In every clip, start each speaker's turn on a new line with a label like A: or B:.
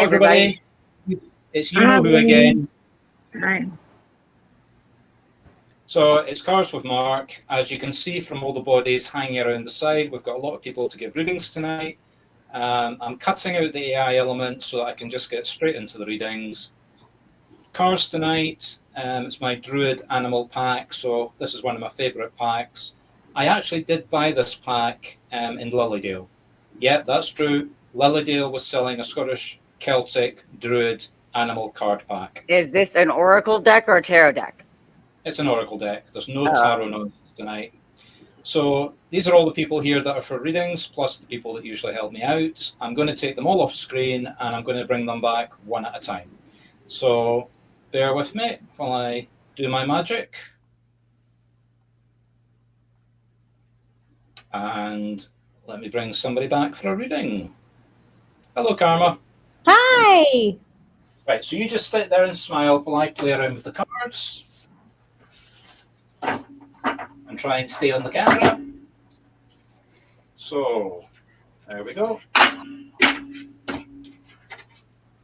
A: everybody. It's you know who again.
B: Hi.
A: So it's Cards with Mark. As you can see from all the bodies hanging around the side, we've got a lot of people to give readings tonight. I'm cutting out the AI element so that I can just get straight into the readings. Cards tonight, it's my Druid Animal pack, so this is one of my favourite packs. I actually did buy this pack in Lilydale. Yep, that's true. Lilydale was selling a Scottish Celtic Druid Animal card pack.
B: Is this an Oracle deck or a tarot deck?
A: It's an Oracle deck. There's no tarot nonsense tonight. So these are all the people here that are for readings, plus the people that usually help me out. I'm going to take them all off screen and I'm going to bring them back one at a time. So bear with me while I do my magic. And let me bring somebody back for a reading. Hello, Karma.
C: Hi.
A: Right, so you just sit there and smile while I play around with the cards. And try and stay on the camera. So, there we go.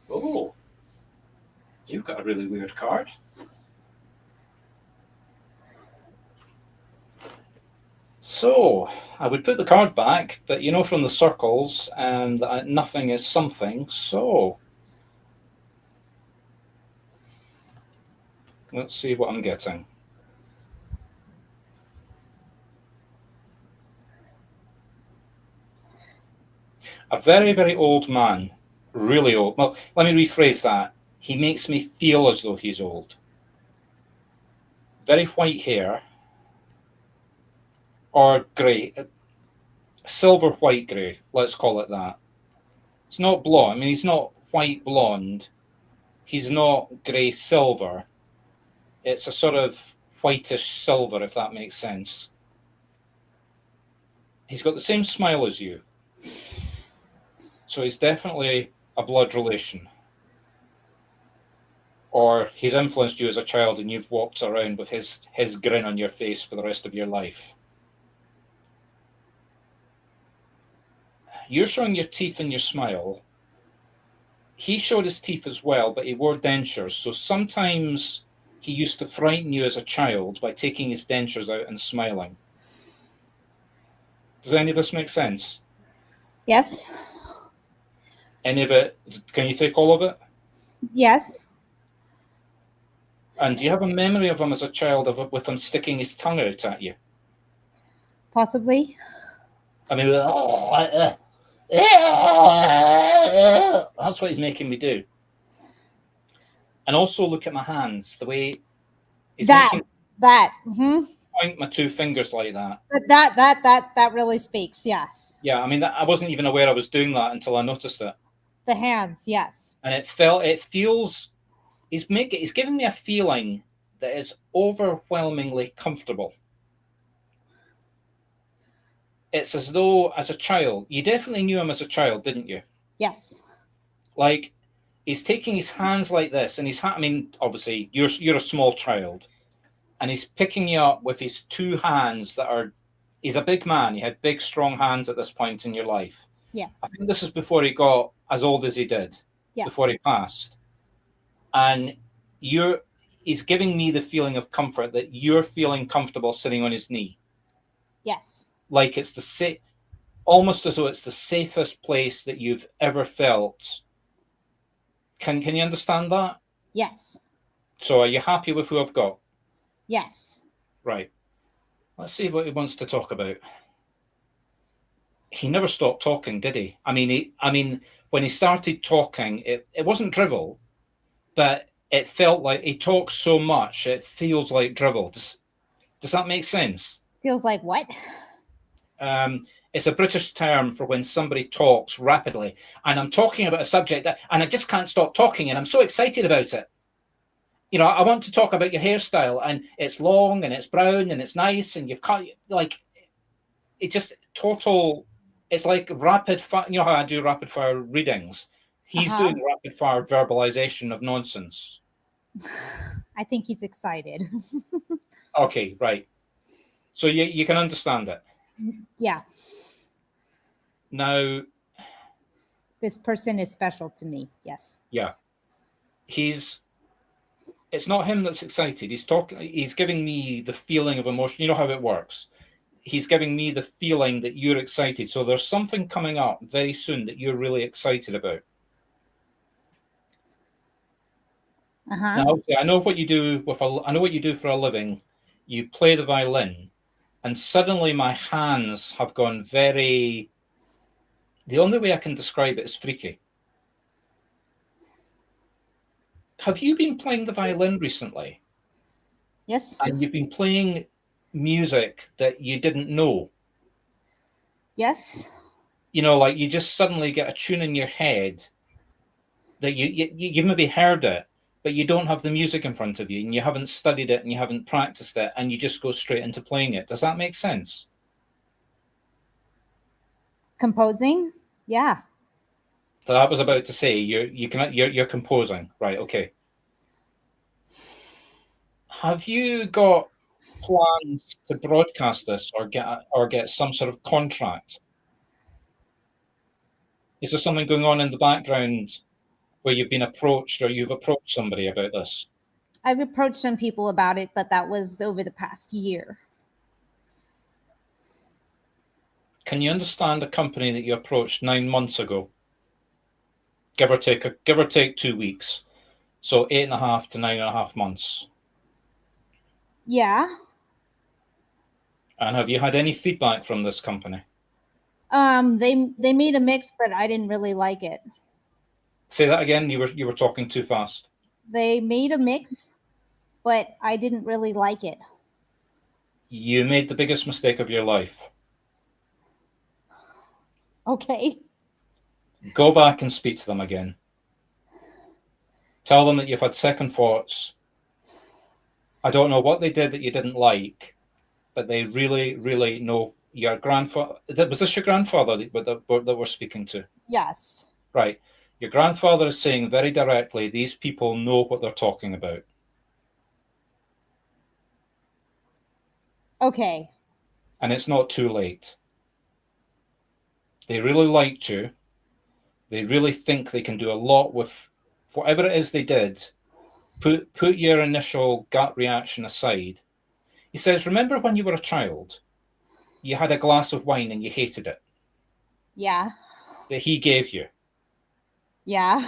A: Oh, you've got a really weird card. So, I would put the card back, but you know from the circles, and nothing is something, so let's see what I'm getting. A very, very old man, really old. Well, let me rephrase that. He makes me feel as though he's old. Very white hair, or grey, silver white grey, let's call it that. It's not blonde. I mean, he's not white blonde. He's not grey silver. It's a sort of whitish silver, if that makes sense. He's got the same smile as you. So he's definitely a blood relation. Or he's influenced you as a child and you've walked around with his grin on your face for the rest of your life. You're showing your teeth and your smile. He showed his teeth as well, but he wore dentures. So sometimes he used to frighten you as a child by taking his dentures out and smiling. Does any of this make sense?
C: Yes.
A: Any of it? Can you take all of it?
C: Yes.
A: And do you have a memory of him as a child with him sticking his tongue out at you?
C: Possibly.
A: I mean, that's what he's making me do. And also look at my hands, the way he's making point my two fingers like that.
C: That really speaks. Yes.
A: Yeah, I mean, I wasn't even aware I was doing that until I noticed it.
C: The hands, yes.
A: And it feels. He's giving me a feeling that is overwhelmingly comfortable. It's as though, as a child, you definitely knew him as a child, didn't you?
C: Yes.
A: Like, he's taking his hands like this, and I mean, obviously, you're a small child, and he's picking you up with his two hands that are. He's a big man. He had big, strong hands at this point in your life.
C: Yes.
A: I think this is before he got as old as he did. Yes. Before he passed. And he's giving me the feeling of comfort that you're feeling comfortable sitting on his knee.
C: Yes.
A: Like it's almost as though it's the safest place that you've ever felt. Can you understand that?
C: Yes.
A: So are you happy with who I've got?
C: Yes.
A: Right. Let's see what he wants to talk about. He never stopped talking, did he? I mean, when he started talking, it wasn't drivel, but it felt like he talks so much, it feels like drivel. Does that make sense?
C: Feels like what?
A: It's a British term for when somebody talks rapidly. And I'm talking about a subject and I just can't stop talking, and I'm so excited about it. You know, I want to talk about your hairstyle, and it's long and it's brown and it's nice, and you've cut, like, it just total, it's like rapid fire. You know how I do rapid fire readings? He's doing rapid fire verbalization of nonsense.
C: I think he's excited.
A: Okay, right. So you can understand it.
C: Yeah.
A: Now,
C: This person is special to me. Yes.
A: Yeah. It's not him that's excited. He's giving me the feeling of emotion. You know how it works. He's giving me the feeling that you're excited. So there's something coming up very soon that you're really excited about.
C: Uh-huh.
A: Now, I know what you do I know what you do for a living. You play the violin, and suddenly my hands have gone very. The only way I can describe it is freaky. Have you been playing the violin recently?
C: Yes.
A: And you've been playing music that you didn't know?
C: Yes.
A: You know, like you just suddenly get a tune in your head that you maybe heard it, but you don't have the music in front of you, and you haven't studied it, and you haven't practiced it, and you just go straight into playing it. Does that make sense?
C: Composing. Yeah.
A: So I was about to say you're composing, right? Okay. Have you got plans to broadcast this or get some sort of contract? Is there something going on in the background where you've been approached or you've approached somebody about this?
C: I've approached some people about it, but that was over the past year.
A: Can you understand a company that you approached 9 months ago? Give or take 2 weeks. So 8.5 to 9.5 months.
C: Yeah.
A: And have you had any feedback from this company?
C: They made a mix, but I didn't really like it.
A: Say that again. You were talking too fast.
C: They made a mix, but I didn't really like it.
A: You made the biggest mistake of your life.
C: Okay.
A: Go back and speak to them again. Tell them that you've had second thoughts. I don't know what they did that you didn't like, but they really, really know your grandfather. Was this your grandfather that we're speaking to?
C: Yes.
A: Right. Your grandfather is saying very directly, these people know what they're talking about.
C: Okay.
A: And it's not too late. They really liked you. They really think they can do a lot with whatever it is they did. Put your initial gut reaction aside. He says, remember when you were a child, you had a glass of wine and you hated it?
C: Yeah.
A: That he gave you.
C: Yeah.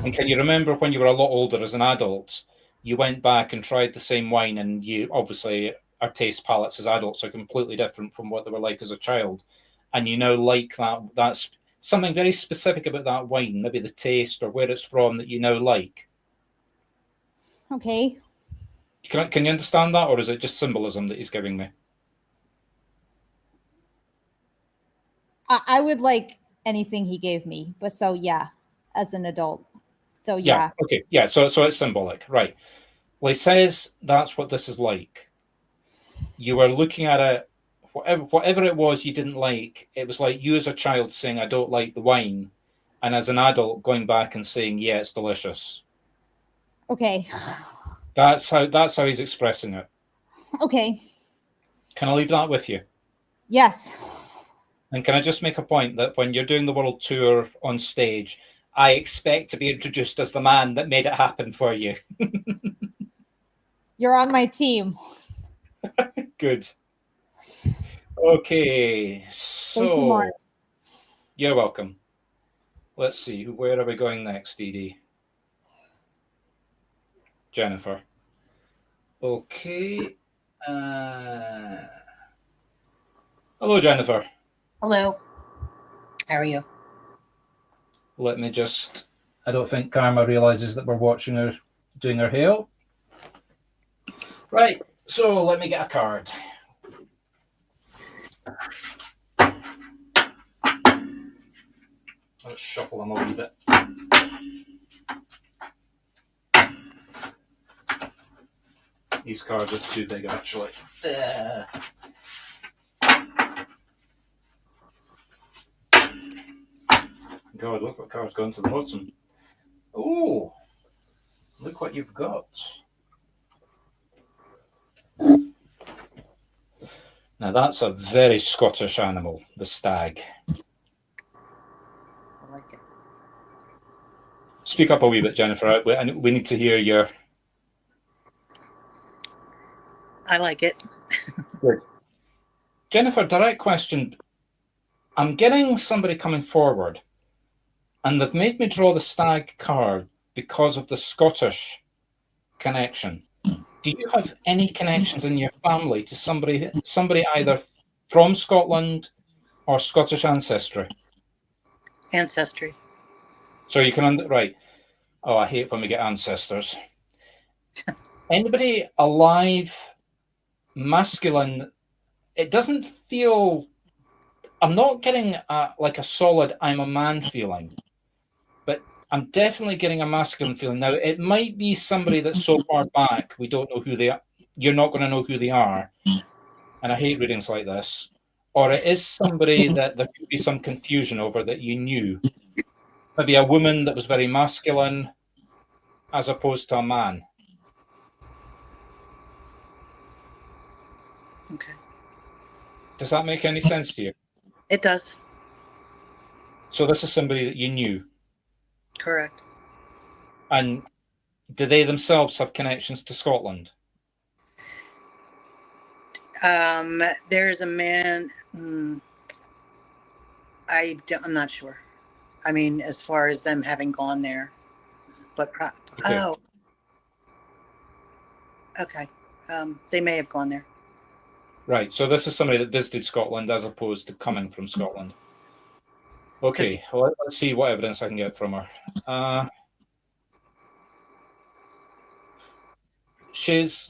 A: And can you remember when you were a lot older as an adult, you went back and tried the same wine, and you obviously, our taste palates as adults are completely different from what they were like as a child. And you now like that. That's something very specific about that wine, maybe the taste or where it's from that you now like.
C: Okay.
A: Can you understand that, or is it just symbolism that he's giving me?
C: I would like anything he gave me, but so yeah, as an adult. So yeah.
A: Okay. Yeah. So it's symbolic, right? Well, he says that's what this is like. You were looking at it, whatever it was you didn't like. It was like you as a child saying, "I don't like the wine," and as an adult going back and saying, "Yeah, it's delicious."
C: Okay.
A: That's how he's expressing it.
C: Okay.
A: Can I leave that with you?
C: Yes.
A: And can I just make a point that when you're doing the world tour on stage, I expect to be introduced as the man that made it happen for you.
C: You're on my team.
A: Good. Okay,
C: Thank you,
A: so
C: Mark.
A: you're welcome. Let's see, where are we going next, Edie? Jennifer. Okay. Hello, Jennifer.
D: Hello. How are you?
A: Let me just. I don't think Karma realizes that we're watching her doing her hair. Right. So let me get a card. Let's shuffle them a little bit. These cards are too big, actually. God, look what card's gone to the bottom. Oh, look what you've got. Now that's a very Scottish animal, the stag.
D: I like it.
A: Speak up a wee bit, Jennifer. We need to hear your...
D: I like it.
A: Good. Jennifer, direct question. I'm getting somebody coming forward, and they've made me draw the stag card because of the Scottish connection. Do you have any connections in your family to somebody either from Scotland or Scottish ancestry?
D: Ancestry.
A: So you can right. Oh, I hate when we get ancestors. Anybody alive, masculine? It doesn't feel. I'm not getting like a solid "I'm a man" feeling, but I'm definitely getting a masculine feeling. Now, it might be somebody that's so far back we don't know who they are. You're not going to know who they are, and I hate readings like this. Or it is somebody that there could be some confusion over that you knew. Maybe a woman that was very masculine as opposed to a man.
D: Okay.
A: Does that make any sense to you?
D: It does.
A: So this is somebody that you knew.
D: Correct.
A: And do they themselves have connections to Scotland?
D: There's a man. I'm not sure. I mean, as far as them having gone there, but
A: Okay.
D: Oh, okay. They may have gone there.
A: Right. So this is somebody that visited Scotland as opposed to coming from Scotland. Okay. Well, let's see what evidence I can get from her. She's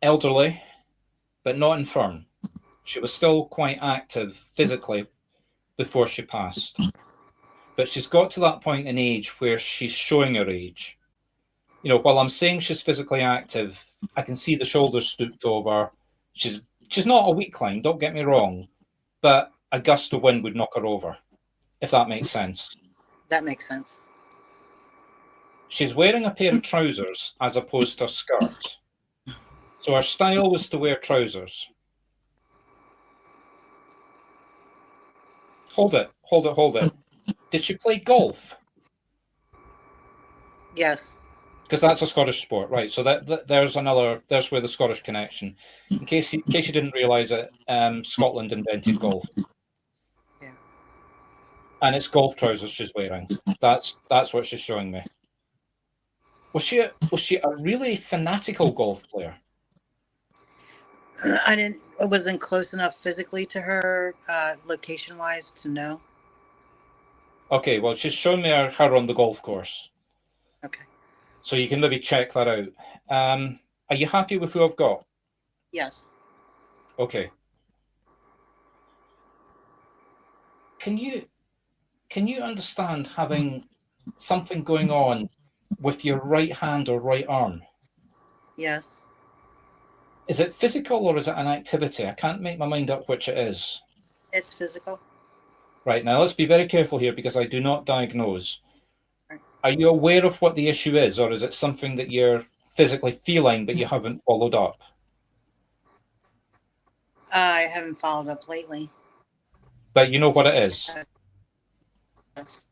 A: elderly, but not infirm. She was still quite active physically before she passed. But she's got to that point in age where she's showing her age. You know, while I'm saying she's physically active, I can see the shoulders stooped over. She's not a weakling, don't get me wrong, but a gust of wind would knock her over, if that makes sense.
D: That makes sense.
A: She's wearing a pair of trousers as opposed to a skirt. So her style was to wear trousers. Hold it. Did she play golf?
D: Yes.
A: Because that's a Scottish sport, right? So there's where the Scottish connection. In case you didn't realise it, Scotland invented golf.
D: Yeah.
A: And it's golf trousers she's wearing. That's what she's showing me. Was she a really fanatical golf player?
D: I wasn't close enough physically to her, location-wise, to know.
A: Okay, well, she's shown me her on the golf course.
D: Okay.
A: So you can maybe check that out. Are you happy with who I've got?
D: Yes.
A: Okay. Can you understand having something going on with your right hand or right arm?
D: Yes.
A: Is it physical or is it an activity? I can't make my mind up which it is.
D: It's physical.
A: Right, now let's be very careful here because I do not diagnose.
D: Right.
A: Are you aware of what the issue is, or is it something that you're physically feeling but you haven't followed up?
D: I haven't followed up lately.
A: But you know what it is?
D: Yes.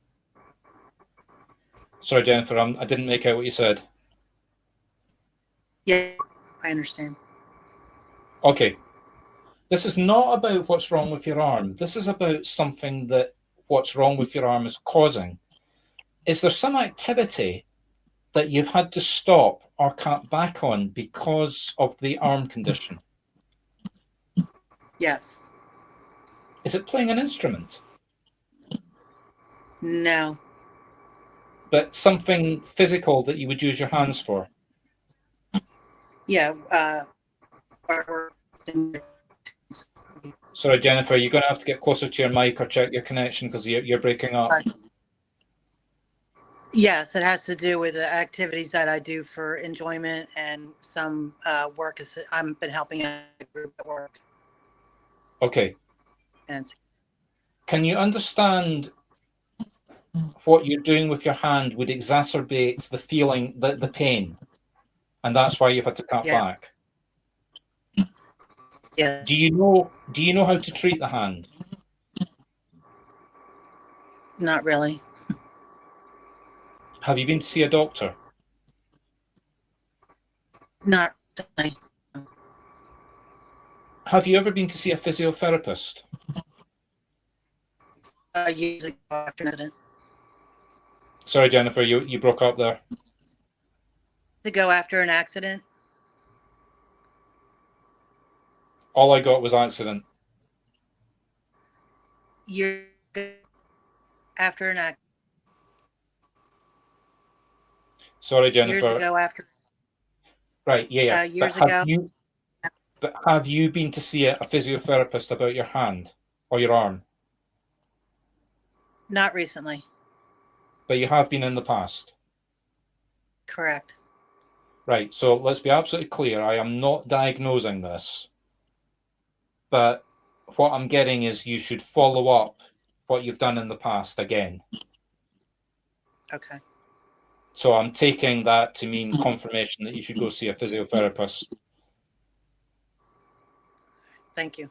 A: Sorry, Jennifer, I didn't make out what you said.
D: Yeah, I understand.
A: Okay. This is not about what's wrong with your arm. This is about something that what's wrong with your arm is causing. Is there some activity that you've had to stop or cut back on because of the arm condition?
D: Yes.
A: Is it playing an instrument?
D: No.
A: But something physical that you would use your hands for?
D: Yeah.
A: Sorry, Jennifer, you're going to have to get closer to your mic or check your connection because you're breaking up.
D: Yes, it has to do with the activities that I do for enjoyment and some work. I've been helping a group at work.
A: Okay.
D: And
A: Can you understand what you're doing with your hand would exacerbate the feeling, the pain, and that's why you've had to cut back?
D: Yeah.
A: Do you know how to treat the hand?
D: Not really.
A: Have you been to see a doctor?
D: Not really.
A: Have you ever been to see a physiotherapist?
D: Usually after an accident.
A: Sorry, Jennifer, you broke up there.
D: To go after an accident?
A: All I got was accident.
D: You're after an accident.
A: Sorry, Jennifer.
D: Years ago after.
A: Right, yeah.
D: Years
A: but
D: ago.
A: Have you been to see a physiotherapist about your hand or your arm?
D: Not recently.
A: But you have been in the past.
D: Correct.
A: Right, so let's be absolutely clear. I am not diagnosing this. But what I'm getting is you should follow up what you've done in the past again.
D: Okay.
A: So I'm taking that to mean confirmation that you should go see a physiotherapist.
D: Thank you.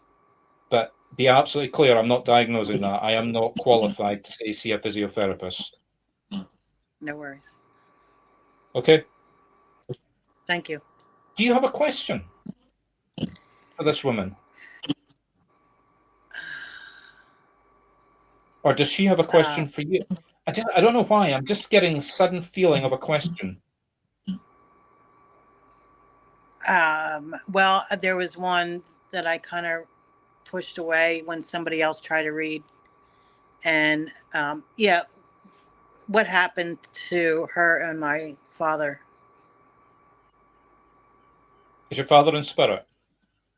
A: But be absolutely clear, I'm not diagnosing that. I am not qualified to say see a physiotherapist.
D: No worries.
A: Okay?
D: Thank you.
A: Do you have a question for this woman? Or does she have a question for you? I don't know why. I'm just getting a sudden feeling of a question.
D: Well, there was one that I kind of pushed away when somebody else tried to read. And yeah, what happened to her and my father?
A: Is your father in spirit?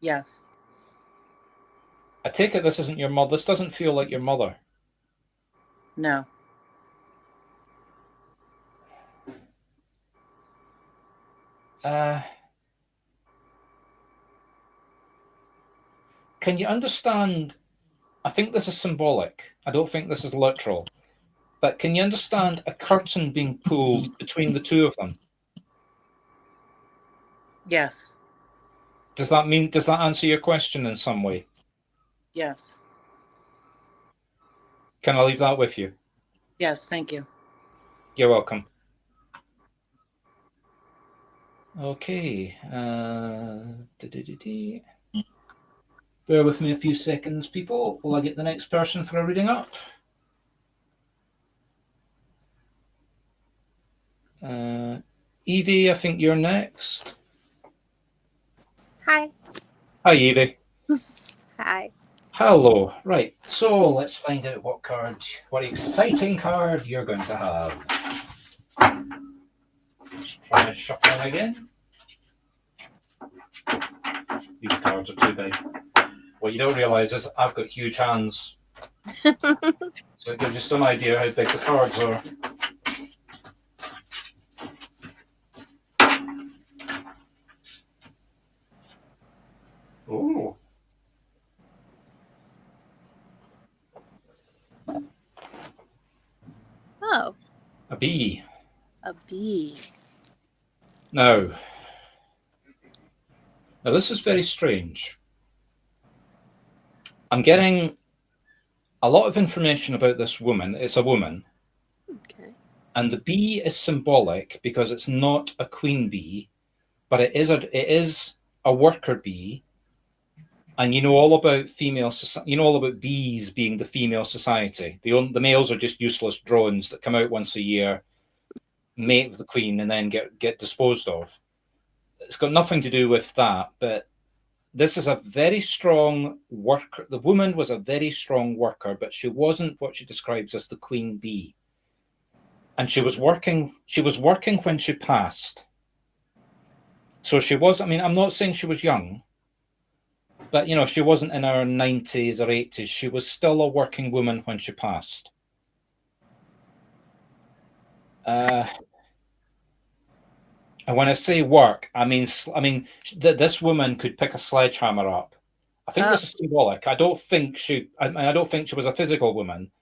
D: Yes.
A: I take it this isn't your mother. This doesn't feel like your mother.
D: No.
A: Can you understand? I think this is symbolic. I don't think this is literal. But can you understand a curtain being pulled between the two of them?
D: Yes.
A: Does that answer your question in some way?
D: Yes.
A: Can I leave that with you?
D: Yes. Thank you.
A: You're welcome. Okay. Bear with me a few seconds, people, while I get the next person for a reading up. Evie, I think you're next.
E: Hi.
A: Hi, Evie.
E: Hi.
A: Hello. Right. So let's find out what exciting card you're going to have. Just try to shuffle again. These cards are too big. What you don't realise is I've got huge hands. So it gives you some idea how big the cards are. Oh.
E: Oh,
A: A bee.
E: a bee.
A: Now this is very strange. I'm getting a lot of information about this woman. It's a woman.
E: Okay.
A: And the bee is symbolic because it's not a queen bee, but it is a worker bee. And you know all about all about bees being the female society. The males are just useless drones that come out once a year, mate with the queen, and then get disposed of. It's got nothing to do with that, but this is a very strong worker. The woman was a very strong worker, but she wasn't what she describes as the queen bee. And she was working when she passed. So she was, I mean, I'm not saying she was young, but she wasn't in her 90s or 80s. She was still a working woman when she passed. And when I say work, I mean this woman could pick a sledgehammer up. I think this is symbolic. I don't think she was a physical woman,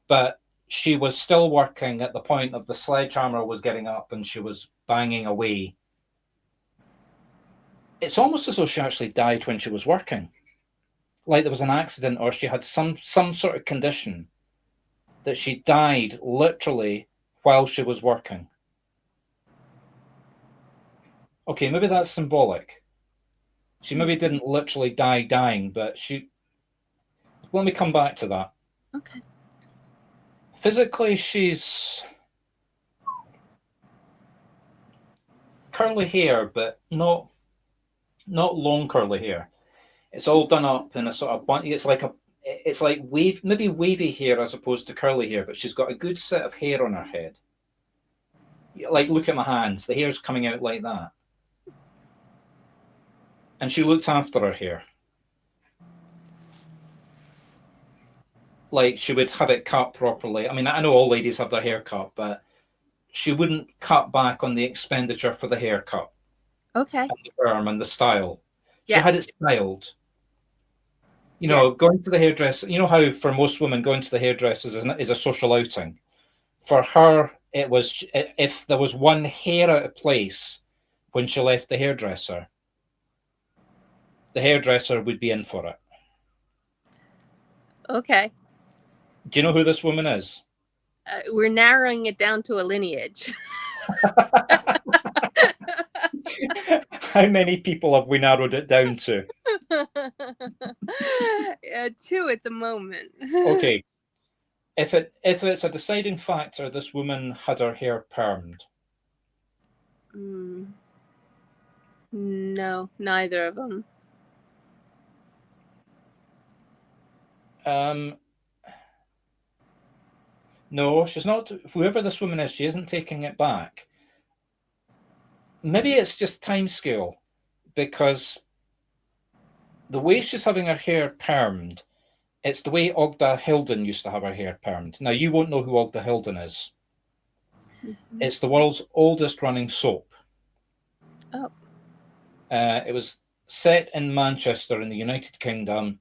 A: but she was still working at the point of the sledgehammer was getting up and she was banging away. It's almost as though she actually died when she was working. Like there was an accident or she had some sort of condition that she died literally while she was working. Okay, maybe that's symbolic. She maybe didn't literally die dying, but she... Let me come back to that.
E: Okay.
A: Physically, she's curly hair, but not long curly hair. It's all done up in a sort of bunch. It's like maybe wavy hair as opposed to curly hair, but she's got a good set of hair on her head. Like, look at my hands. The hair's coming out like that. And she looked after her hair. Like, she would have it cut properly. I mean, I know all ladies have their hair cut, but she wouldn't cut back on the expenditure for the haircut.
E: Okay.
A: And the perm and the style. She
E: Yeah.
A: had it styled. You know, going to the hairdresser, you know how for most women going to the hairdressers is a social outing. For her, it was, if there was one hair out of place when she left the hairdresser would be in for it.
E: Okay.
A: Do you know who this woman is?
E: We're narrowing it down to a lineage.
A: How many people have we narrowed it down to?
E: 2 at the moment.
A: Okay. If it's a deciding factor, this woman had her hair permed.
E: No, neither of them.
A: No, she's not. Whoever this woman is, she isn't taking it back. Maybe it's just time scale, because the way she's having her hair permed, it's the way Ogda Hilden used to have her hair permed. Now, you won't know who Ogda Hilden is. It's the world's oldest running soap.
E: Oh.
A: It was set in Manchester in the United Kingdom,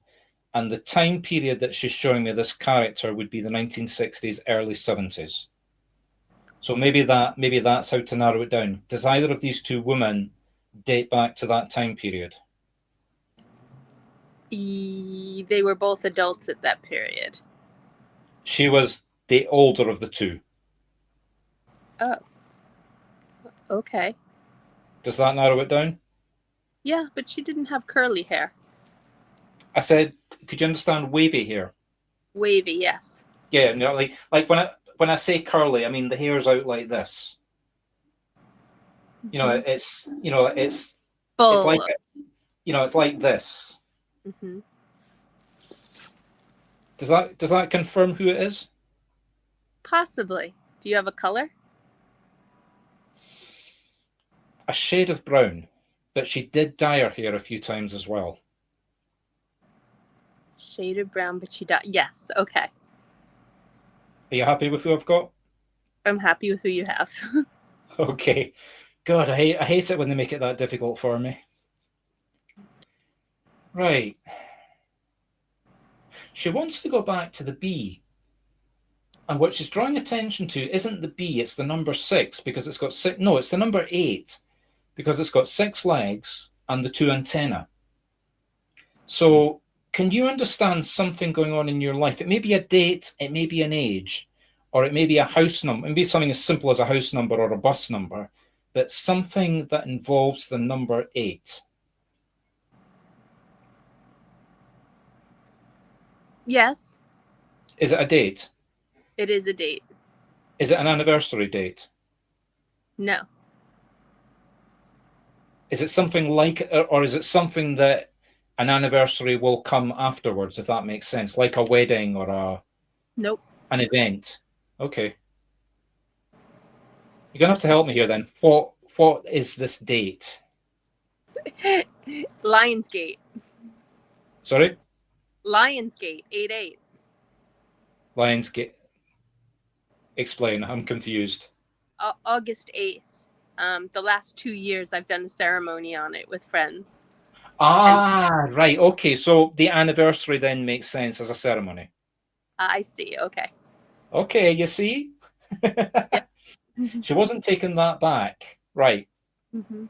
A: and the time period that she's showing me this character would be the 1960s, early 70s. So maybe that's how to narrow it down. Does either of these two women date back to that time period?
E: They were both adults at that period.
A: She was the older of the two.
E: Oh. Okay.
A: Does that narrow it down?
E: Yeah, but she didn't have curly hair.
A: I said, could you understand wavy hair?
E: Wavy, yes.
A: Yeah, you know, like when I say curly, I mean the hair's out like this. You know, it's
E: full.
A: It's like, you know, it's like this.
E: Mm-hmm.
A: Does that confirm who it is?
E: Possibly. Do you have a color?
A: A shade of brown, but she did dye her hair a few times as well.
E: Shade of brown, but she died. Yes. Okay.
A: Are you happy with who I've got?
E: I'm happy with who you have.
A: Okay. God, I hate it when they make it that difficult for me. Right. She wants to go back to the bee. And what she's drawing attention to isn't the bee, it's the number 6, because it's got 6. No, it's the number 8, because it's got 6 legs and the 2 antennae. So can you understand something going on in your life? It may be a date, it may be an age, or it may be a house number. It may be something as simple as a house number or a bus number, but something that involves the number 8.
E: Yes.
A: Is it a date?
E: It is a date.
A: Is it an anniversary date?
E: No.
A: Is it something like, or is it something that an anniversary will come afterwards, if that makes sense, like a wedding or
E: Nope.
A: an event? Okay. You're going to have to help me here then. What is this date?
E: Lionsgate.
A: Sorry?
E: Lionsgate, 8/8.
A: Lionsgate. Explain. I'm confused.
E: August 8th. The last 2 years I've done a ceremony on it with friends.
A: Right. Okay. So the anniversary then makes sense as a ceremony.
E: I see. Okay.
A: Okay. You see?
E: Yeah.
A: She wasn't taking that back. Right.
E: Mm-hmm.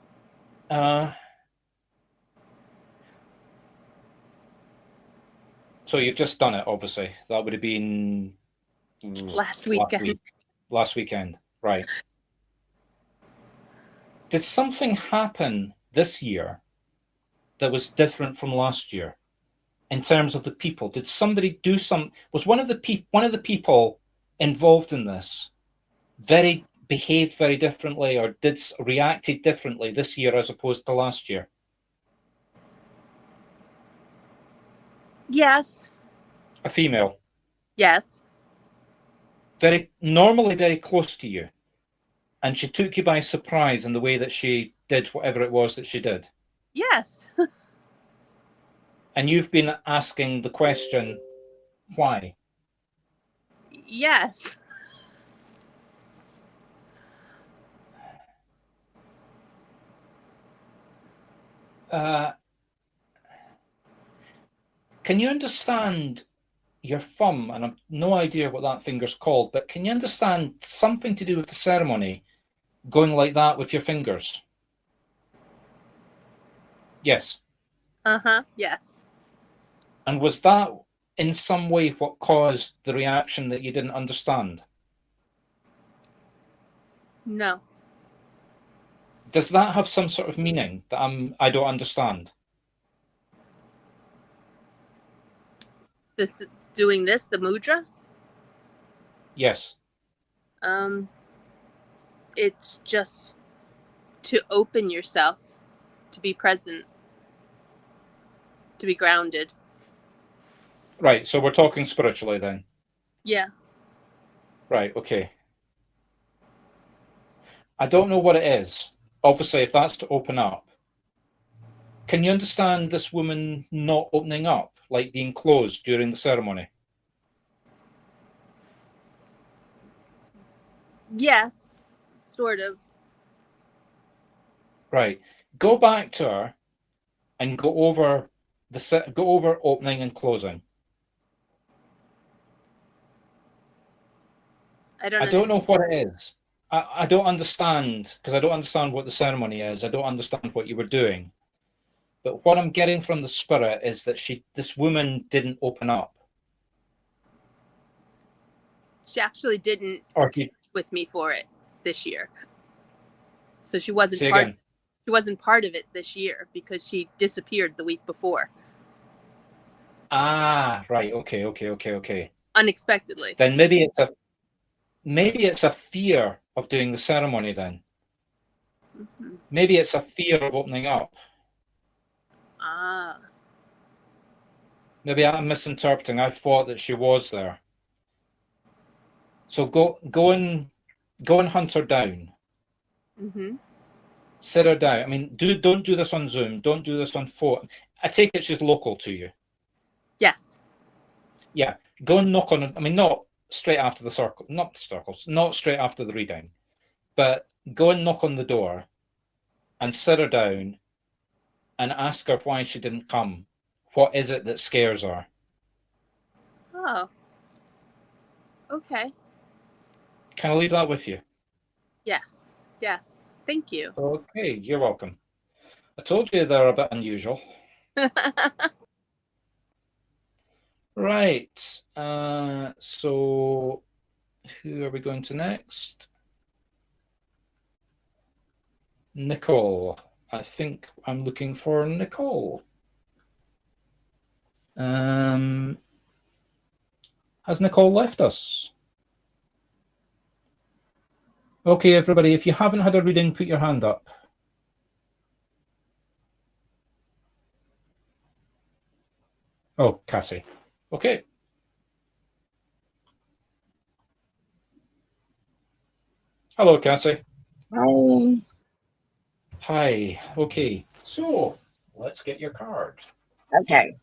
A: So you've just done it, obviously. That would have been
E: Last weekend.
A: last weekend. Right. Did something happen this year that was different from last year in terms of the people? Did somebody do was one of the people involved in this behaved very differently, or reacted differently this year as opposed to last year?
E: Yes.
A: A female.
E: Yes.
A: Normally very close to you. And she took you by surprise in the way that she did whatever it was that she did.
E: Yes.
A: And you've been asking the question, why?
E: Yes.
A: Can you understand your thumb? And I've no idea what that finger's called, but can you understand something to do with the ceremony going like that with your fingers? Yes.
E: Yes.
A: And was that in some way what caused the reaction that you didn't understand?
E: No.
A: Does that have some sort of meaning that I don't understand?
E: Doing this, the mudra?
A: Yes.
E: It's just to open yourself, to be present, to be grounded.
A: Right. So we're talking spiritually then.
E: Yeah.
A: Right. Okay. I don't know what it is. Obviously, if that's to open up, can you understand this woman not opening up, like being closed during the ceremony?
E: Yes, sort of.
A: Right. Go back to her and go over opening and closing.
E: I don't
A: I don't know what it is. I don't understand, because I don't understand what the ceremony is. I don't understand what you were doing. But what I'm getting from the spirit is that this woman didn't open up.
E: She actually didn't with me for it this year. So she wasn't she wasn't part of it this year because she disappeared the week before.
A: Ah, right. Okay.
E: Unexpectedly.
A: Then maybe it's a fear of doing the ceremony then.
E: Mm-hmm.
A: Maybe it's a fear of opening up.
E: Ah.
A: Maybe I'm misinterpreting. I thought that she was there. So go and hunt her down.
E: Mm-hmm.
A: Sit her down. I mean, don't do this on Zoom. Don't do this on phone. I take it she's local to you.
E: Yes.
A: Yeah. Go and knock on. I mean, not straight after the circle, not the circles, not straight after the reading, but go and knock on the door and sit her down and ask her why she didn't come. What is it that scares her?
E: Oh. Okay.
A: Can I leave that with you?
E: Yes. Yes. Thank you.
A: Okay, you're welcome. I told you they're a bit unusual. Right. So who are we going to next? Nicole. I think I'm looking for Nicole. Has Nicole left us? Okay, everybody, if you haven't had a reading, put your hand up. Oh, Cassie. Okay. Hello, Cassie.
B: Hi.
A: Hi. Okay. So let's get your card.
B: Okay.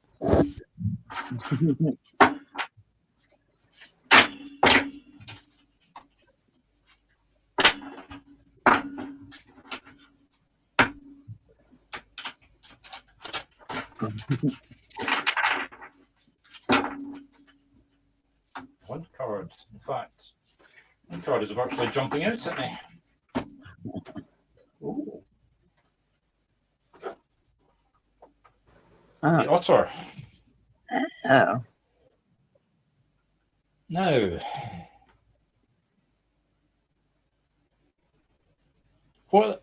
A: One card. In fact, one card is virtually jumping out at me. Ooh. The otter.
B: Oh.
A: Now, what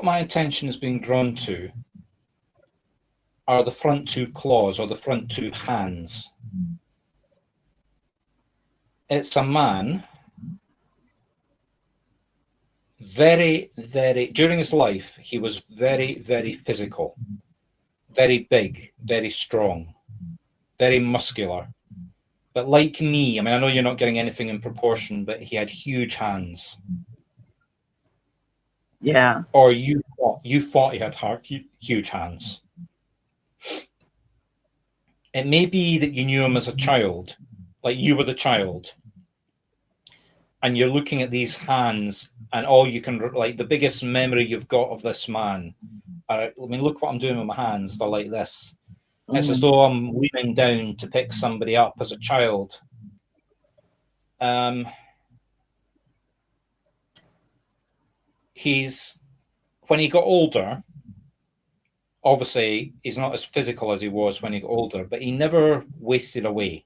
A: my attention is being drawn to are the front two claws or the front two hands. It's a man, very, very, during his life, he was very, very physical, very big, very strong, very muscular. But like me, I mean, I know you're not getting anything in proportion, but he had huge hands.
B: Yeah.
A: Or you thought he had huge hands. It may be that you knew him as a child, like you were the child, and you're looking at these hands, and all you can, like, the biggest memory you've got of this man, I mean, look what I'm doing with my hands, they're like this. It's as though I'm leaning down to pick somebody up as a child. When he got older, obviously he's not as physical as he was when he got older, but he never wasted away.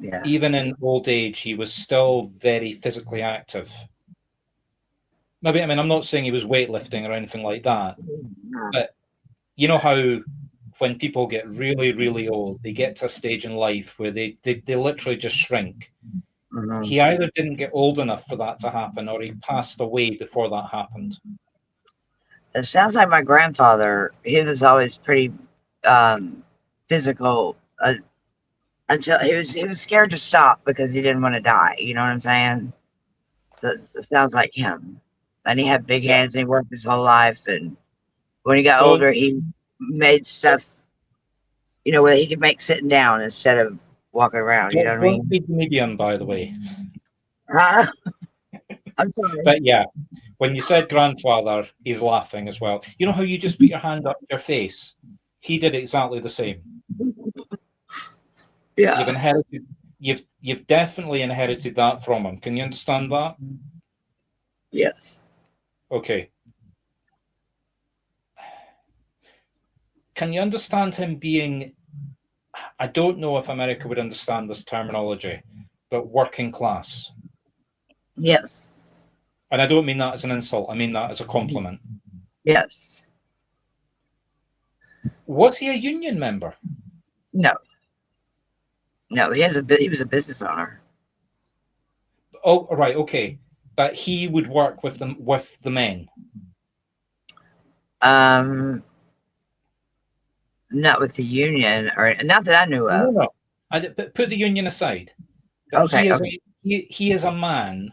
B: Yeah.
A: Even in old age, he was still very physically active. Maybe, I mean, I'm not saying he was weightlifting or anything like that, but you know how when people get really, really old, they get to a stage in life where they literally just shrink.
B: Mm-hmm.
A: He either didn't get old enough for that to happen, or he passed away before that happened.
B: It sounds like my grandfather. He was always pretty physical until he was scared to stop because he didn't want to die. You know what I'm saying? So it sounds like him. And he had big hands and he worked his whole life. And when he got older, he made stuff, you know, where he could make sitting down instead of walking around. You know what I mean?
A: Druid Medium, by the way.
B: I'm sorry.
A: But yeah, when you said grandfather, he's laughing as well. You know how you just put your hand up your face? He did exactly the same.
B: Yeah.
A: You've definitely inherited that from him. Can you understand that?
B: Yes.
A: Okay. Can you understand him being, I don't know if America would understand this terminology, but working class?
B: Yes.
A: And I don't mean that as an insult. I mean that as a compliment.
B: Yes.
A: Was he a union member?
B: No. No, he was a business owner.
A: Oh, right, okay. But he would work with the men.
B: Not with the union, or not that I knew of.
A: No. But put the union aside. But
B: Okay.
A: He is a man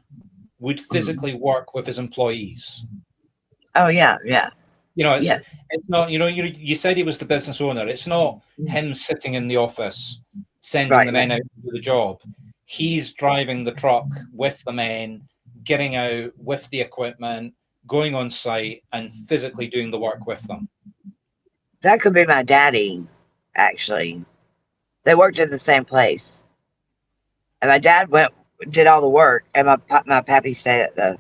A: would physically work with his employees.
B: Oh yeah, yeah.
A: You know, it's not. You know, you said he was the business owner. It's not him sitting in the office sending the men out to do the job. He's driving the truck with the men, getting out with the equipment, going on site, and physically doing the work with them.
B: That could be my daddy, actually. They worked at the same place, and my dad did all the work, and my pappy stayed at the.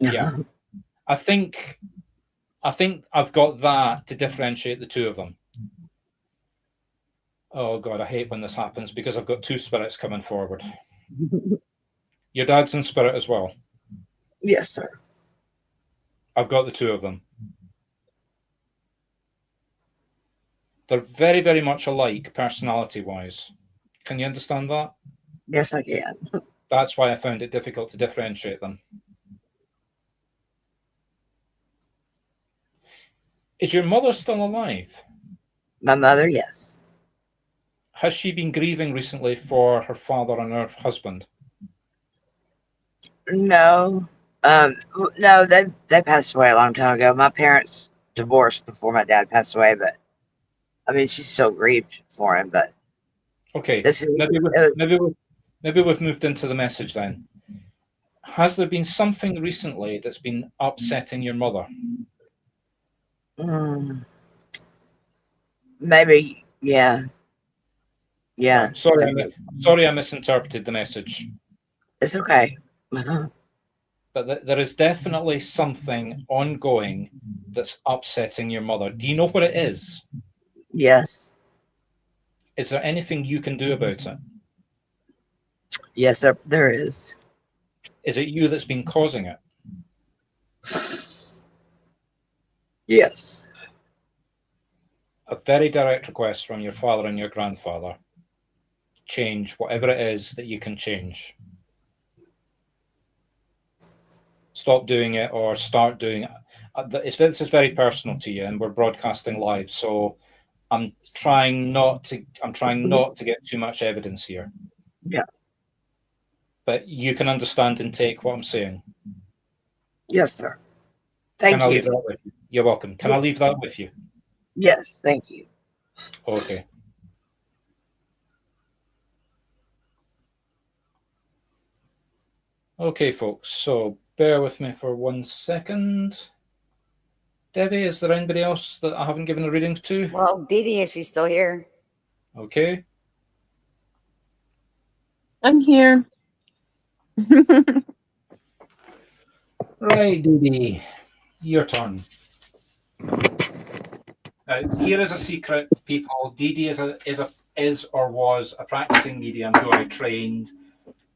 A: Yeah, I think I've got that to differentiate the two of them. Oh God, I hate when this happens because I've got two spirits coming forward. Your dad's in spirit as well.
B: Yes, sir.
A: I've got the two of them. They're very, very much alike personality-wise. Can you understand that?
B: Yes, I can.
A: That's why I found it difficult to differentiate them. Is your mother still alive?
B: My mother, yes.
A: Has she been grieving recently for her father and her husband?
B: No. No, they passed away a long time ago. My parents divorced before my dad passed away, but I mean, she still grieved for him. But
A: okay, maybe we've moved into the message then. Has there been something recently that's been upsetting your mother?
B: Maybe, yeah. Yeah.
A: Right. Sorry, I misinterpreted the message.
B: It's okay.
A: But there is definitely something ongoing that's upsetting your mother. Do you know what it is?
B: Yes.
A: Is there anything you can do about it?
B: Yes, there is.
A: Is it you that's been causing it?
B: Yes.
A: A very direct request from your father and your grandfather. Change whatever it is that you can change. Stop doing it or start doing it. This is very personal to you, and we're broadcasting live, so I'm trying not to get too much evidence here.
B: Yeah.
A: But you can understand and take what I'm saying.
B: Yes, sir. Thank
A: Can I
B: you.
A: leave that with you? You're welcome. Can I leave that with you?
B: Yes, thank you.
A: Okay. Okay, folks. So bear with me for 1 second. Devi, is there anybody else that I haven't given a reading to?
F: Well, Dee Dee, if she's still here.
A: Okay.
G: I'm here.
A: Right, Dee, your turn. Here is a secret, people. Dee is or was a practicing medium who I trained,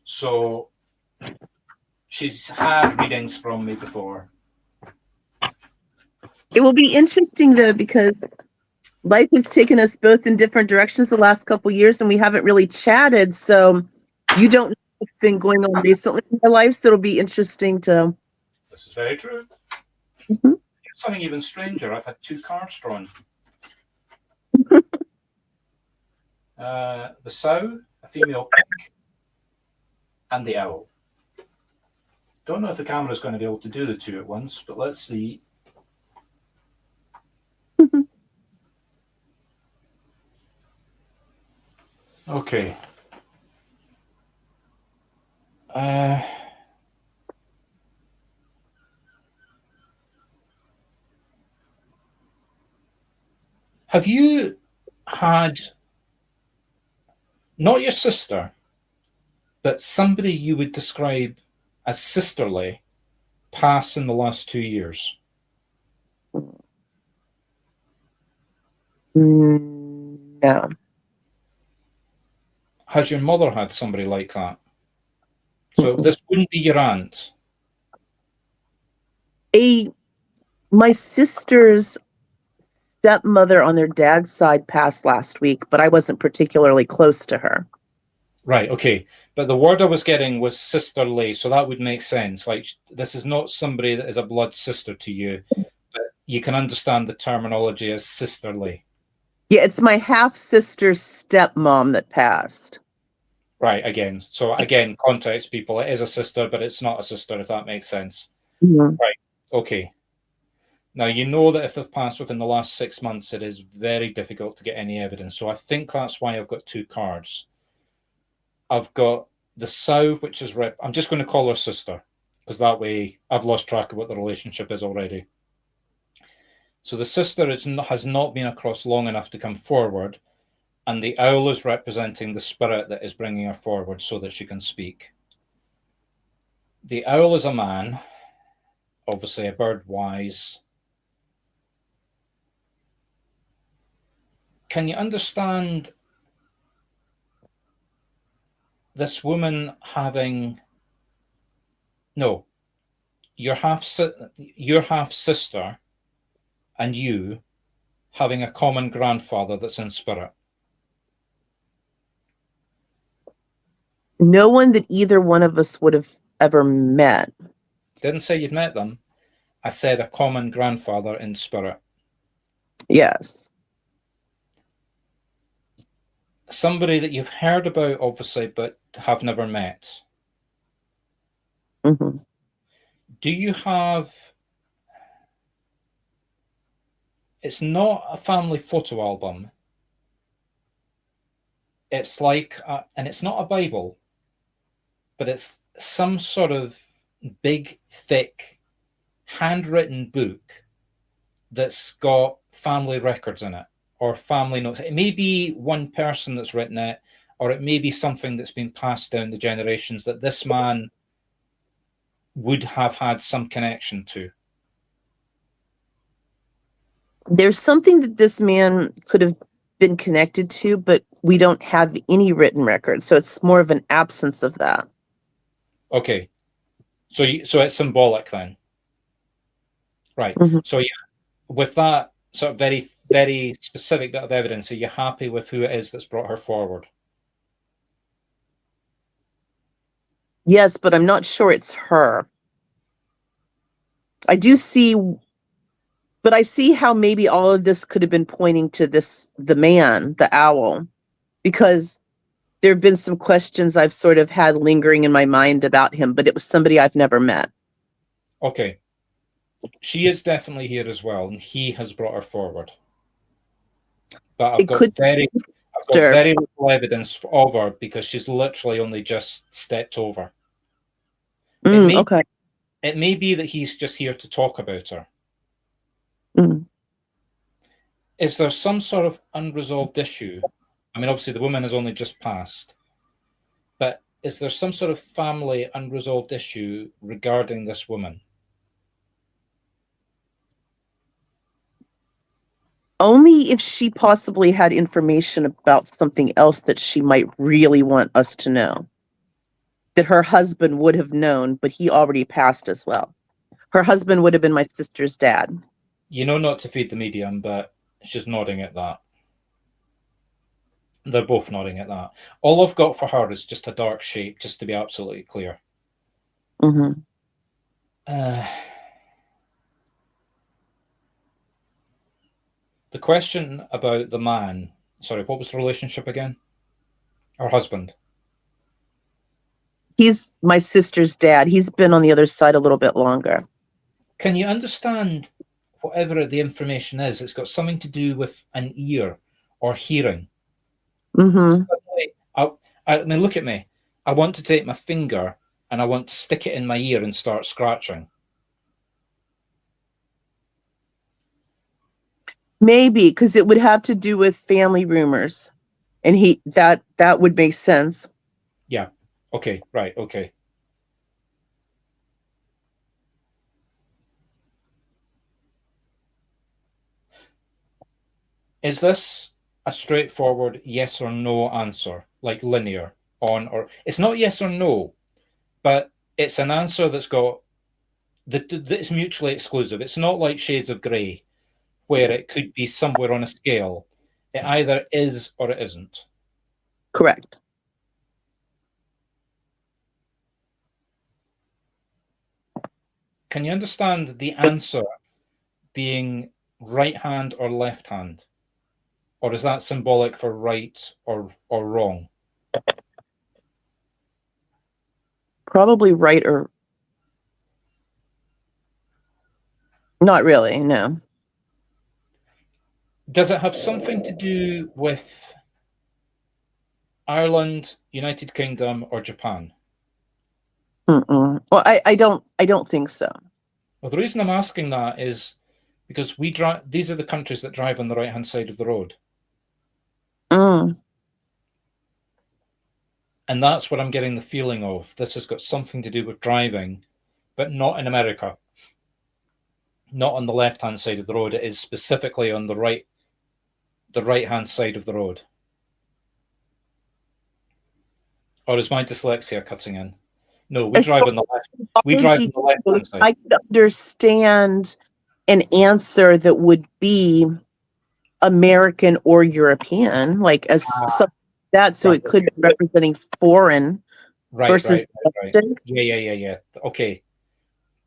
A: so she's had readings from me before.
G: It will be interesting though, because life has taken us both in different directions the last couple years, and we haven't really chatted. So you don't know what's been going on recently in my life, so it'll be interesting to.
A: This is very true.
G: Mm-hmm.
A: Something even stranger. I've had 2 cards drawn. The sow, a female pig, and the owl. Don't know if the camera is going to be able to do the 2 at once, but let's see. Okay. Have you had, not your sister, but somebody you would describe as sisterly pass in the last 2 years?
G: No.
A: Has your mother had somebody like that? So this wouldn't be your aunt.
G: My sister's stepmother on their dad's side passed last week, but I wasn't particularly close to her.
A: Right, okay. But the word I was getting was sisterly, so that would make sense. Like, this is not somebody that is a blood sister to you, but you can understand the terminology as sisterly.
G: Yeah, it's my half-sister's stepmom that passed.
A: Right, again. So again, context, people, it is a sister, but it's not a sister, if that makes sense.
G: Mm-hmm.
A: Right, okay. Now, you know that if they've passed within the last 6 months, it is very difficult to get any evidence. So I think that's why I've got 2 cards. I've got the sow, which is I'm just going to call her sister, because that way I've lost track of what the relationship is already. So the sister has not been across long enough to come forward, and the owl is representing the spirit that is bringing her forward so that she can speak. The owl is a man, obviously a bird wise. Can you understand this woman having your half sister and you having a common grandfather that's in spirit?
G: No one that either one of us would have ever met.
A: Didn't say you'd met them. I said a common grandfather in spirit.
G: Yes.
A: Somebody that you've heard about, obviously, but have never met.
G: Mm-hmm.
A: Do you have... It's not a family photo album. It's like, and it's not a Bible, but it's some sort of big, thick, handwritten book that's got family records in it, or family notes. It may be one person that's written it, or it may be something that's been passed down the generations that this man would have had some connection to.
G: There's something that this man could have been connected to, but we don't have any written record. So it's more of an absence of that.
A: Okay. So it's symbolic then. Right.
G: Mm-hmm.
A: So with that sort of very, very specific bit of evidence, are you happy with who it is that's brought her forward?
G: Yes, but I'm not sure it's her. I do see, but I see how maybe all of this could have been pointing to the man, the owl, because there have been some questions I've sort of had lingering in my mind about him, but it was somebody I've never met.
A: Okay. She is definitely here as well, and he has brought her forward. But I've got very little evidence of her because she's literally only just stepped over.
G: Okay.
A: It may be that he's just here to talk about her. Is there some sort of unresolved issue? I mean, obviously the woman has only just passed, but is there some sort of family unresolved issue regarding this woman?
G: Only if she possibly had information about something else that she might really want us to know. That her husband would have known, but he already passed as well. Her husband would have been my sister's dad.
A: You know not to feed the medium, but she's nodding at that. They're both nodding at that. All I've got for her is just a dark shape, just to be absolutely clear.
G: Mm-hmm.
A: The question about the man, sorry, what was the relationship again? Her husband.
G: He's my sister's dad. He's been on the other side a little bit longer. Can
A: you understand whatever the information is? It's got something to do with an ear or hearing.
G: Mm-hmm.
A: I mean, look at me. I want to take my finger and I want to stick it in my ear and start scratching.
G: Maybe, because it would have to do with family rumors. And that would make sense.
A: Yeah. Okay. Right. Okay. Is this a straightforward yes or no answer, like linear, on or... It's not yes or no, but it's an answer that's got... that's mutually exclusive. It's not like shades of grey, where it could be somewhere on a scale. It either is or it isn't.
G: Correct.
A: Can you understand the answer being right hand or left hand? Or is that symbolic for right or wrong?
G: Probably right or... Not really, no.
A: Does it have something to do with Ireland, United Kingdom, or Japan?
G: Mm-mm. Well, I don't think so.
A: Well, the reason I'm asking that is because these are the countries that drive on the right-hand side of the road.
G: Mm.
A: And that's what I'm getting the feeling of. This has got something to do with driving, but not in America. Not on the left-hand side of the road. It is specifically on the right-hand side of the road. Or is my dyslexia cutting in? No, we drive on the left. We drive on the left-hand side.
G: I could understand an answer that would be American or European, like as something like that. So it could be representing foreign versus
A: right. Yeah. Okay.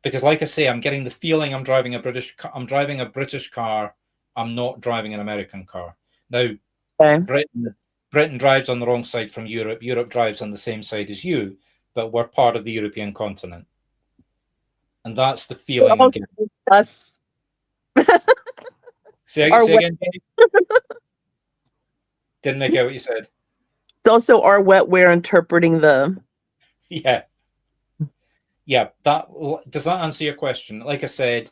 A: Because like I say, I'm getting the feeling I'm driving a British car. I'm not driving an American car. Now, Britain drives on the wrong side from Europe. Europe drives on the same side as you, but we're part of the European continent. And that's the feeling I'm getting.
G: Us.
A: Say again. Didn't make out what you said.
G: It's also our wetware interpreting the...
A: Yeah. Does that answer your question? Like I said,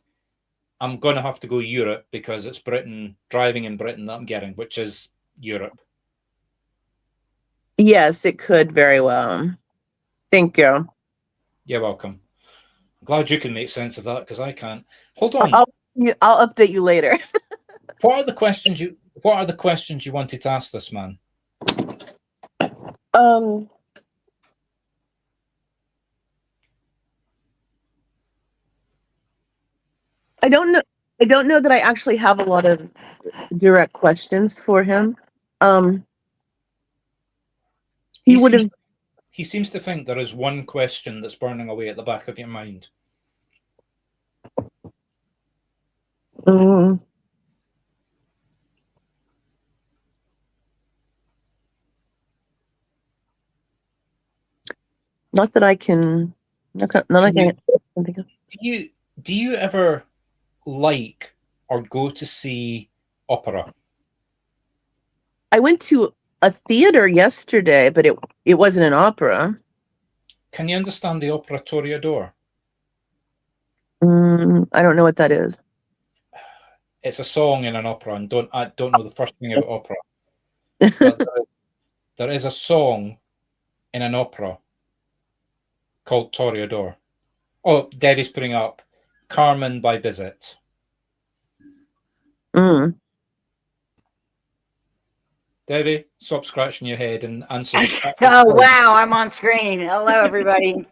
A: I'm going to have to go Europe because it's Britain, driving in Britain that I'm getting, which is Europe.
G: Yes, it could very well. Thank you.
A: You're welcome. I'm glad you can make sense of that because I can't. Hold on.
G: I'll update you later.
A: What are the questions you wanted to ask this man?
G: I don't know. I don't know that I actually have a lot of direct questions for him. He would have.
A: He seems to think there is one question that's burning away at the back of your mind.
G: Not that I can. Not that I can think of.
A: Do you ever like or go to see opera?
G: I went to a theater yesterday, but it wasn't an opera.
A: Can you understand the opera Toreador?
G: I don't know what that is.
A: It's a song in an opera, and I don't know the first thing about opera. But there is a song in an opera called Toreador. Oh, Debbie's putting up Carmen by Bizet. Debbie, stop scratching your head and answer.
F: Oh, wow, I'm on screen. Hello, everybody.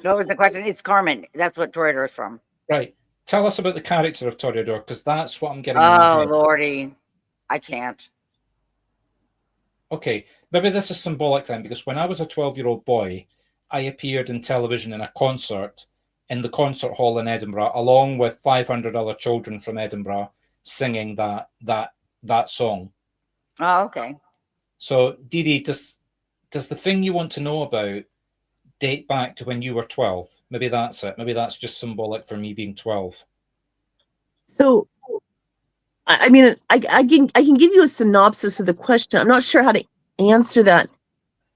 F: What was the question? It's Carmen. That's what Toreador is from.
A: Right. Tell us about the character of Toreador, because that's what I'm getting.
F: Oh, Lordy. I can't.
A: Okay. Maybe this is symbolic then, because when I was a 12-year-old boy, I appeared in television in a concert in the concert hall in Edinburgh, along with 500 other children from Edinburgh singing that song.
F: Oh, okay.
A: So, Dee Dee, does the thing you want to know about date back to when you were 12? Maybe that's it. Maybe that's just symbolic for me being 12.
G: So, I mean, I can give you a synopsis of the question. I'm not sure how to answer that.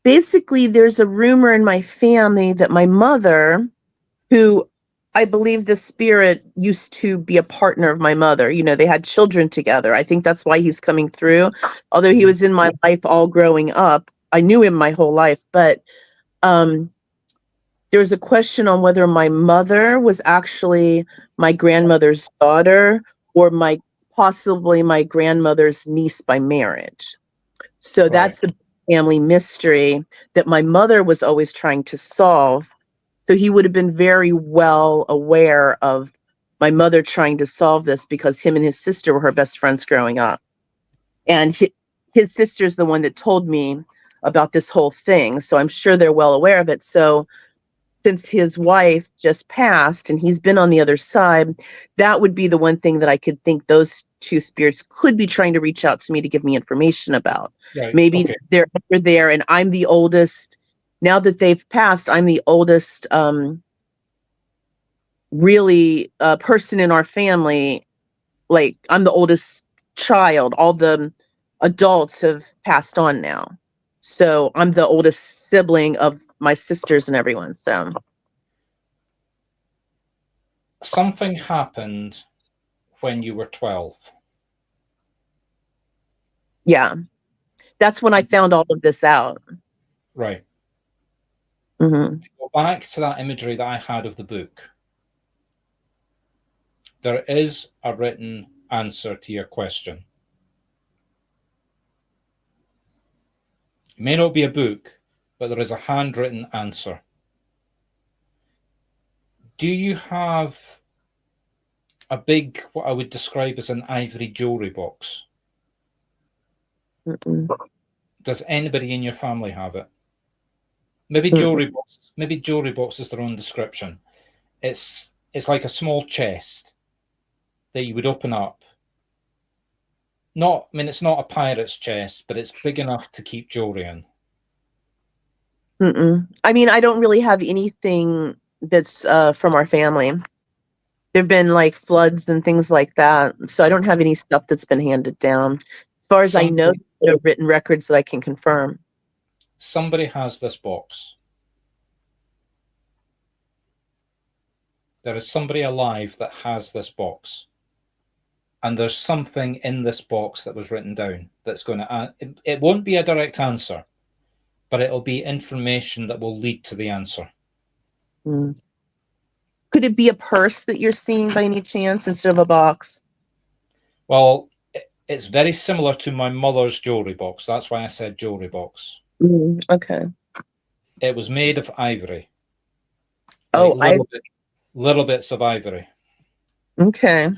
G: Basically, there's a rumor in my family that my mother, who I believe the spirit used to be a partner of my mother. You know, they had children together. I think that's why he's coming through. Although he was in my life all growing up, I knew him my whole life. But there was a question on whether my mother was actually my grandmother's daughter or possibly my grandmother's niece by marriage. So that's the family mystery that my mother was always trying to solve. So he would have been very well aware of my mother trying to solve this, because him and his sister were her best friends growing up. And his sister's the one that told me about this whole thing. So I'm sure they're well aware of it. So since his wife just passed and he's been on the other side, that would be the one thing that I could think those two spirits could be trying to reach out to me to give me information about.
A: Right.
G: Maybe they're over there and I'm the oldest. Now that they've passed, I'm the oldest really person in our family. Like, I'm the oldest child. All the adults have passed on now. So I'm the oldest sibling of my sisters and everyone. So
A: something happened when you were 12.
G: Yeah. That's when I found all of this out.
A: Right.
G: Mm-hmm.
A: Go back to that imagery that I had of the book. There is a written answer to your question. It may not be a book, but there is a handwritten answer. Do you have a big, what I would describe as an ivory jewelry box?
G: Mm-mm.
A: Does anybody in your family have it? Maybe jewelry box. Maybe jewelry box is their own description. It's like a small chest that you would open up. It's not a pirate's chest, but it's big enough to keep jewelry in.
G: Mm-mm. I mean, I don't really have anything that's from our family. There've been like floods and things like that, so I don't have any stuff that's been handed down. As far as I know, there are written records that I can confirm.
A: Somebody has this box. There is somebody alive that has this box. And there's something in this box that was written down that's going to... It won't be a direct answer, but it'll be information that will lead to the answer.
G: Mm. Could it be a purse that you're seeing by any chance instead of a box?
A: Well, it's very similar to my mother's jewelry box. That's why I said jewelry box.
G: Okay.
A: It was made of ivory.
G: Oh,
A: Little bits of ivory.
G: Okay.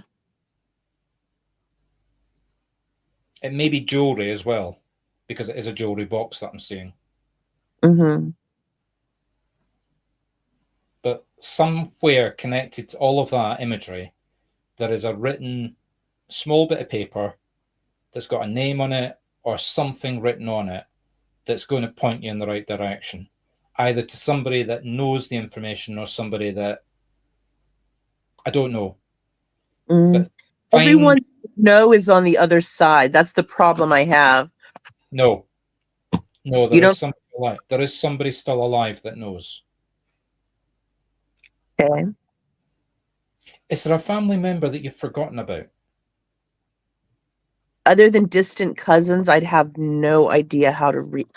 A: It may be jewelry as well, because it is a jewelry box that I'm seeing.
G: Mm-hmm.
A: But somewhere connected to all of that imagery, there is a written small bit of paper that's got a name on it or something written on it that's going to point you in the right direction, either to somebody that knows the information or somebody that I don't know. But
G: Everyone know is on the other side. That's the problem I have.
A: No, there is somebody alive. There is somebody still alive that knows.
G: Okay.
A: Is there a family member that you've forgotten about?
G: Other than distant cousins, I'd have no idea how to read.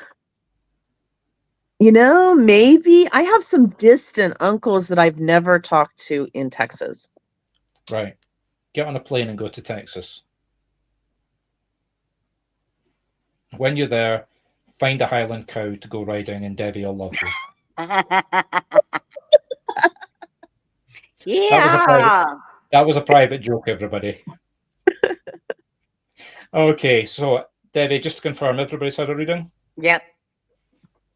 G: Maybe I have some distant uncles that I've never talked to in Texas.
A: Right. Get on a plane and go to Texas. When you're there, find a Highland cow to go riding, and Debbie will love you.
F: Yeah.
A: That was a private joke, everybody. Okay, so Debbie, just to confirm, everybody's had a reading?
F: Yep.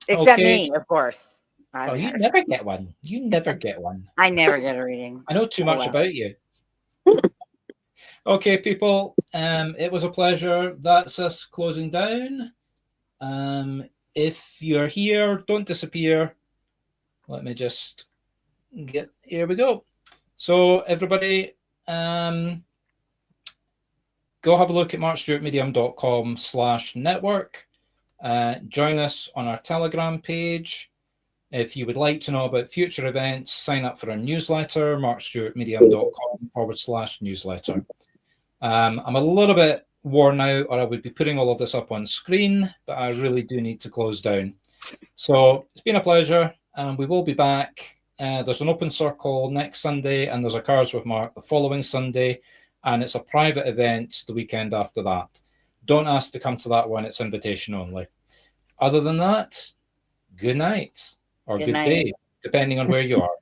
F: Except
A: Okay.
F: me, of course.
A: Oh, you never get one. You never get one.
F: I never get a reading.
A: I know too much about you. Okay, people, it was a pleasure. That's us closing down. If you're here, don't disappear. Let me just here we go. So everybody, go have a look at marcstuartmedium.com/network. Join us on our Telegram page. If you would like to know about future events, sign up for our newsletter, marcstuartmedium.com/newsletter. I'm a little bit worn out, or I would be putting all of this up on screen, but I really do need to close down. So it's been a pleasure, and we will be back. There's an open circle next Sunday, and there's a Cards with Mark the following Sunday, and it's a private event the weekend after that. Don't ask to come to that one. It's invitation only. Other than that, good night or good day, depending on where you are.